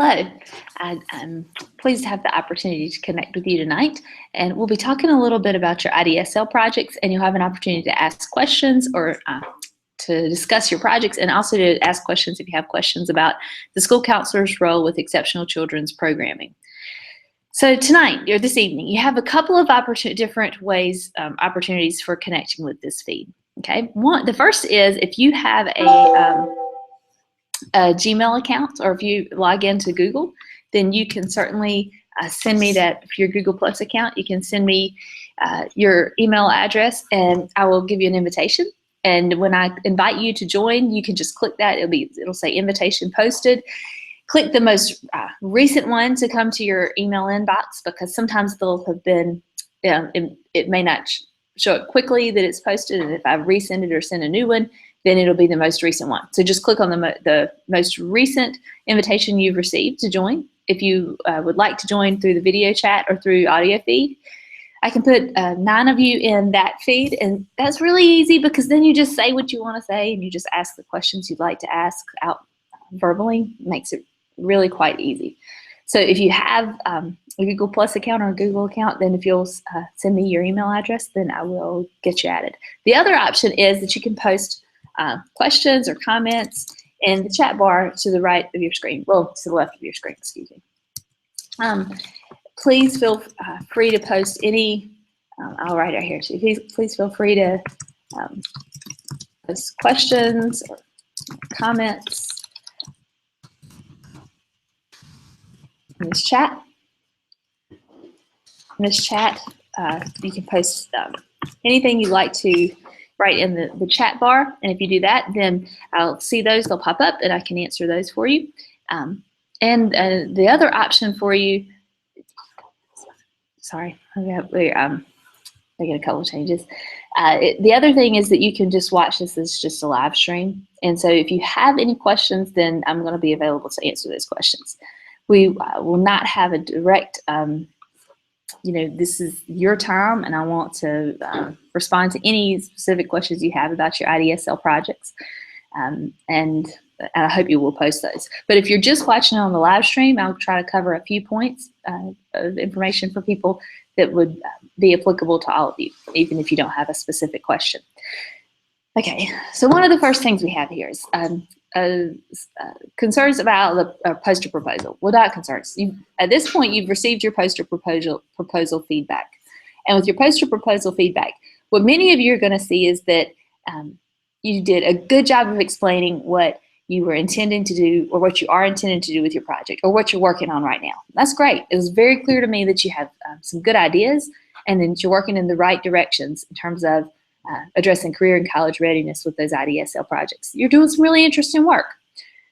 Hello, I'm pleased to have the opportunity to connect with you tonight, and we'll be talking a little bit about your IDSL projects, and you'll have an opportunity to ask questions or to discuss your projects, and also to ask questions if you have questions about the school counselor's role with exceptional children's programming. So tonight, or this evening, you have a couple of different ways, opportunities for connecting with this feed. Okay, the first is if you have a Gmail account, or if you log into Google, then you can certainly send me that. For your Google Plus account, you can send me your email address, and I will give you an invitation. And when I invite you to join, you can just click that. It'll say invitation posted. Click the most recent one to come to your email inbox, because sometimes they'll have been, it may not show it quickly that it's posted, and if I resend it or send a new one, then it'll be the most recent one. So just click on the most recent invitation you've received to join. If you would like to join through the video chat or through audio feed, I can put 9 of you in that feed, and that's really easy because then you just say what you want to say and you just ask the questions you'd like to ask out verbally. It makes it really quite easy. So if you have a Google Plus account or a Google account, then if you'll send me your email address, then I will get you added. The other option is that you can post questions or comments in the chat bar to the right of your screen, well, to the left of your screen, excuse me. Please feel free to post any, I'll write it here too. Please feel free to post questions or comments in this chat. In this chat, you can post anything you'd like to write in the chat bar, and if you do that, then I'll see those, they'll pop up, and I can answer those for you. And the other option for you, sorry, I get a couple of changes. The other thing is that you can just watch this as just a live stream, and so if you have any questions, then I'm going to be available to answer those questions. We will not have a direct, this is your time, and I want to respond to any specific questions you have about your IDSL projects, and I hope you will post those. But if you're just watching on the live stream, I'll try to cover a few points of information for people that would be applicable to all of you, even if you don't have a specific question. Okay, so one of the first things we have here is concerns about the poster proposal. Well, not concerns. At this point, you've received your poster proposal feedback. And with your poster proposal feedback, what many of you are going to see is that you did a good job of explaining what you were intending to do, or what you are intending to do with your project, or what you're working on right now. That's great. It was very clear to me that you have some good ideas, and that you're working in the right directions in terms of addressing career and college readiness with those IDSL projects. You're doing some really interesting work.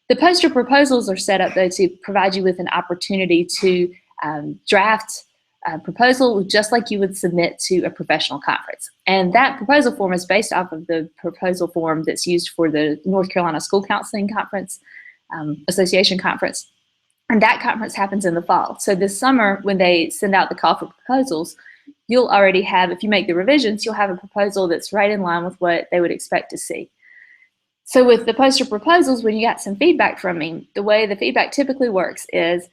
The poster proposals are set up, though, to provide you with an opportunity to draft a proposal just like you would submit to a professional conference. And that proposal form is based off of the proposal form that's used for the North Carolina School Counseling Conference, Association Conference. And that conference happens in the fall. So this summer, when they send out the call for proposals, you'll already have, if you make the revisions, you'll have a proposal that's right in line with what they would expect to see. So with the poster proposals, when you got some feedback from me, the way the feedback typically works is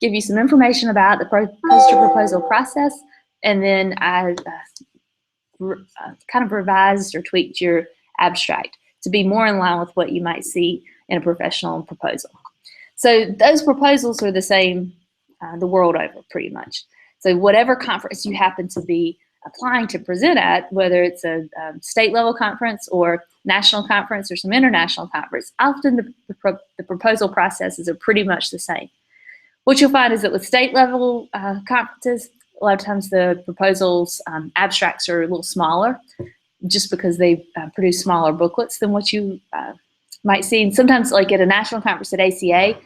give you some information about the poster proposal process, and then I kind of revised or tweaked your abstract to be more in line with what you might see in a professional proposal. So those proposals are the same the world over, pretty much. So whatever conference you happen to be applying to present at, whether it's a state level conference or national conference or some international conference, often the proposal processes are pretty much the same. What you'll find is that with state level conferences, a lot of times the proposals abstracts are a little smaller, just because they produce smaller booklets than what you might see. And sometimes, like at a national conference at ACA,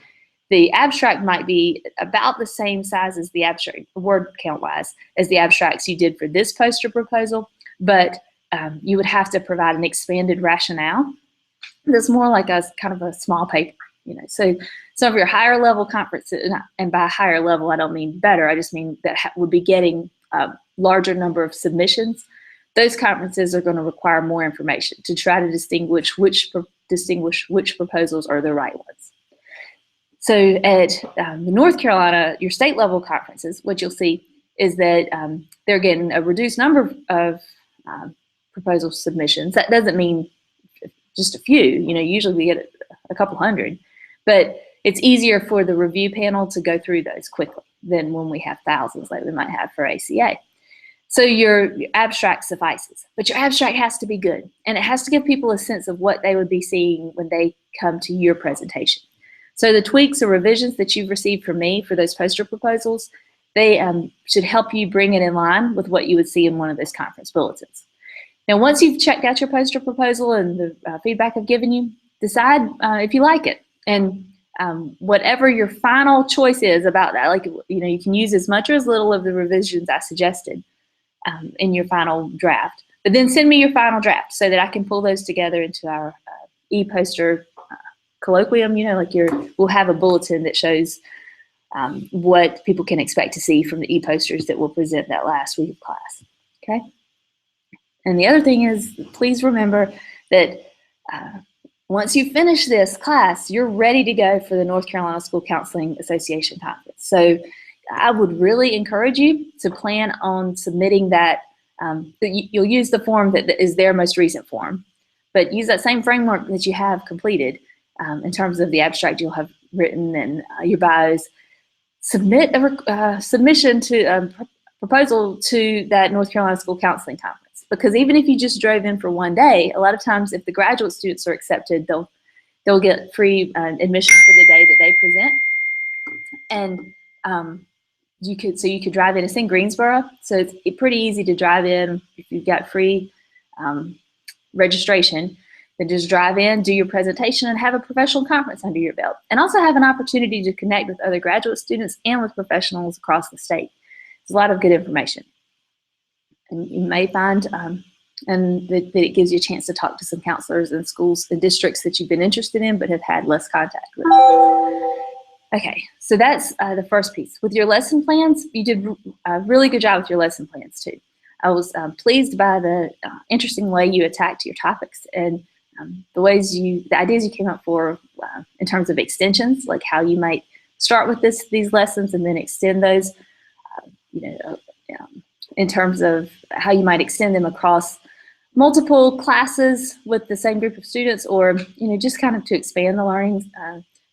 the abstract might be about the same size as the abstract, word count wise, as the abstracts you did for this poster proposal, but you would have to provide an expanded rationale that's more like a kind of a small paper, So some of your higher level conferences, and by higher level I don't mean better, I just mean that would be getting a larger number of submissions. Those conferences are going to require more information to try to distinguish which proposals are the right ones. So at the North Carolina, your state level conferences, what you'll see is that they're getting a reduced number of proposal submissions. That doesn't mean just a few. Usually we get a couple hundred, but it's easier for the review panel to go through those quickly than when we have thousands like we might have for ACA. So your abstract suffices, but your abstract has to be good, and it has to give people a sense of what they would be seeing when they come to your presentation. So the tweaks or revisions that you've received from me for those poster proposals, they should help you bring it in line with what you would see in one of those conference bulletins. Now, once you've checked out your poster proposal and the feedback I've given you, decide if you like it. And whatever your final choice is about that, you can use as much or as little of the revisions I suggested in your final draft. But then send me your final draft so that I can pull those together into our e-poster colloquium. We'll have a bulletin that shows what people can expect to see from the e-posters that we'll present that last week of class. Okay. And the other thing is, please remember that once you finish this class, you're ready to go for the North Carolina School Counseling Association conference. So I would really encourage you to plan on submitting that. You'll use the form that is their most recent form, but use that same framework that you have completed in terms of the abstract you'll have written and your bios. Submit a submission to a proposal to that North Carolina School Counseling Conference. Because even if you just drove in for one day, a lot of times if the graduate students are accepted, they'll get free admission for the day that they present. And you could drive in. It's in Greensboro, so it's pretty easy to drive in if you've got free registration. Then just drive in, do your presentation, and have a professional conference under your belt. And also have an opportunity to connect with other graduate students and with professionals across the state. There's a lot of good information. And you may find that it gives you a chance to talk to some counselors in schools and districts that you've been interested in but have had less contact with. Okay, so that's the first piece. With your lesson plans, you did a really good job with your lesson plans too. I was pleased by the interesting way you attacked your topics and the ideas you came up for in terms of extensions, like how you might start with these lessons and then extend those, in terms of how you might extend them across multiple classes with the same group of students, or just kind of to expand the learning.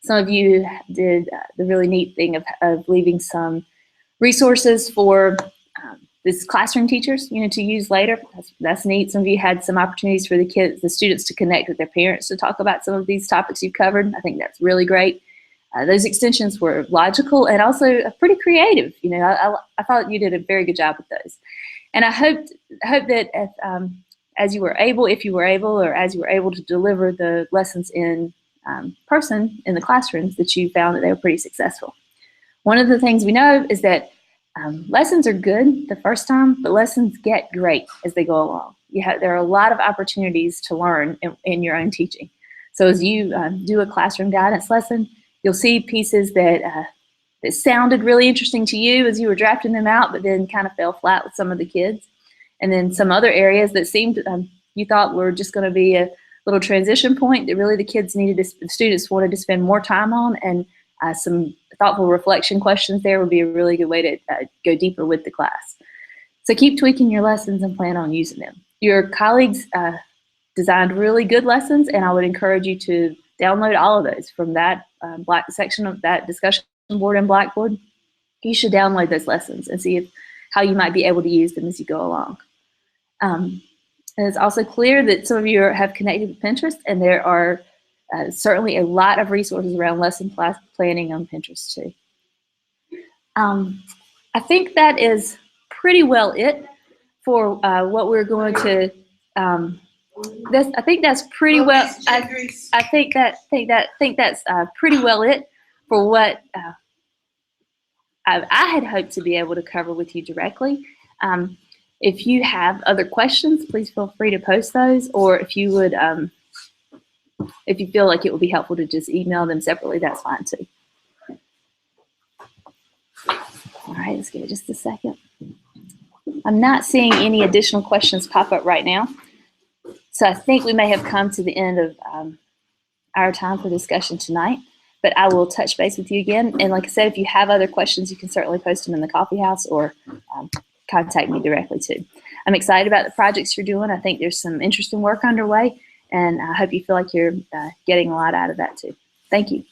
Some of you did the really neat thing of leaving some resources for these classroom teachers, to use later. That's neat. Some of you had some opportunities for the students to connect with their parents to talk about some of these topics you've covered. I think that's really great. Those extensions were logical and also pretty creative. I thought you did a very good job with those. And I hope that as you were able to deliver the lessons in person in the classrooms, that you found that they were pretty successful. One of the things we know is that lessons are good the first time, but lessons get great as they go along. There are a lot of opportunities to learn in your own teaching. So as you do a classroom guidance lesson, you'll see pieces that sounded really interesting to you as you were drafting them out, but then kind of fell flat with some of the kids. And then some other areas that seemed you thought were just going to be a little transition point that really the students wanted to spend more time on, and some thoughtful reflection questions there would be a really good way to go deeper with the class. So keep tweaking your lessons and plan on using them. Your colleagues designed really good lessons, and I would encourage you to download all of those from that black section of that discussion board in Blackboard. You should download those lessons and see how you might be able to use them as you go along. And it's also clear that some of you have connected with Pinterest, and there are certainly a lot of resources around lesson planning on Pinterest too. I think that is pretty well it for what we're going to. I think that's pretty well. I think that's pretty well it for what I had hoped to be able to cover with you directly. If you have other questions, please feel free to post those, or if you would, if you feel like it would be helpful to just email them separately, that's fine too. All right, let's give it just a second. I'm not seeing any additional questions pop up right now, so I think we may have come to the end of our time for discussion tonight. but I will touch base with you again. And like I said, if you have other questions, you can certainly post them in the coffee house or contact me directly too. I'm excited about the projects you're doing. I think there's some interesting work underway, and I hope you feel like you're getting a lot out of that too. Thank you.